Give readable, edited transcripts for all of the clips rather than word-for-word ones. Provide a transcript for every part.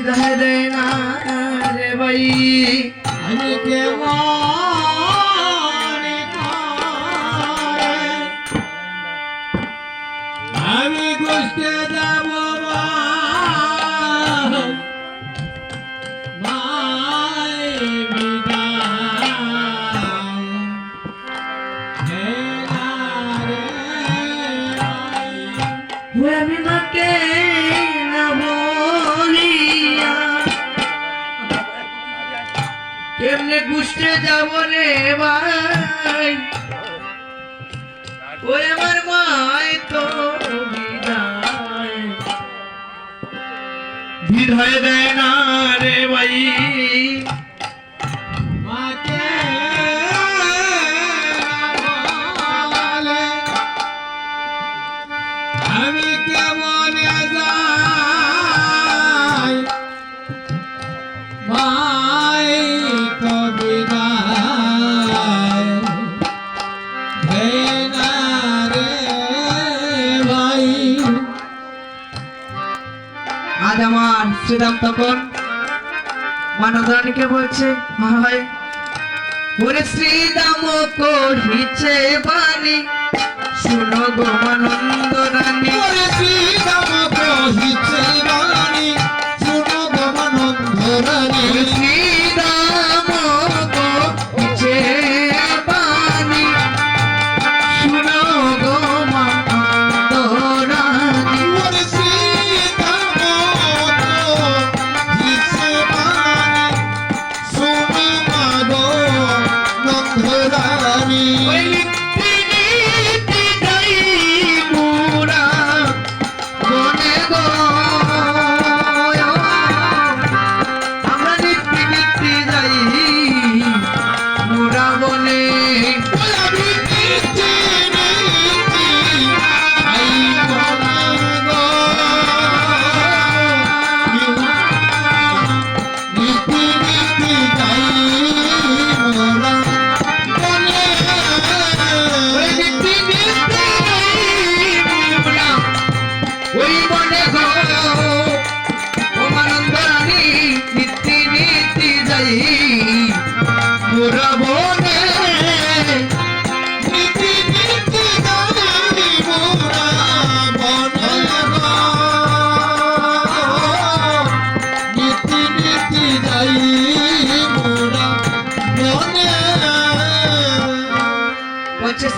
বিদায় দেয় না রে ভাই আমি আমি গুষ্টে যাব আমি মাকে না বলিয়া কেমনে গুষ্টে যাব রে ভাই ওই আমার মাই তো বিদায় দেয় না রে ভাই আমি কেমন যাই মাই তো বিদায় দেয় না রে ভাই। আজ আমার শ্রীরাম তখন মানবরানীকে বলছে ভাই ওরে শ্রীরাম কহিছে বাণী শুনো গো মানন্দ রানী ওরে শ্রীরাম কহিছে বাণী শুনো গো মানন্দ রানী শ্রীরাম কহিছে বাণী শুনো গো মানন্দ রানী ওরে শ্রীরাম কহিছে বাণী শুনো গো মানন্দ রানী।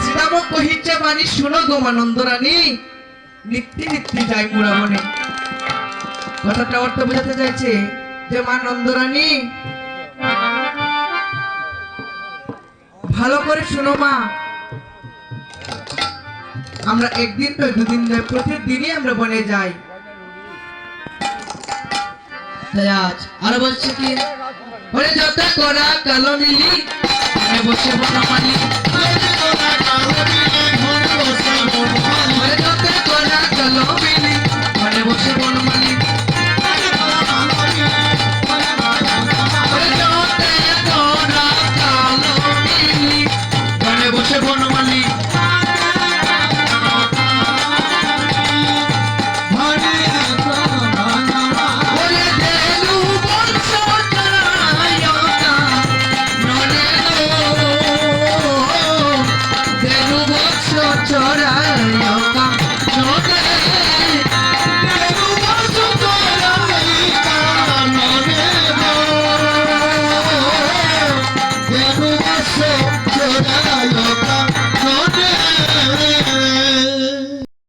শ্রীরাম কহিছে বাণী শুনো গো মানন্দ রানী নিত্যি নিত্যি যাই মোরা বনে। কথাটা অর্থ বোঝাতে চাইছে যে মানন্দ রানী ভালো করে শুনো মা আমরা একদিন নয় দুদিন নয় প্রতিদিনই আমরা বনে যাই। তাই আজ আরো বলছে কি ওরে যত করা কালো মিলি বসে বনমালি বসে বনমালি বসে বনমালি Loca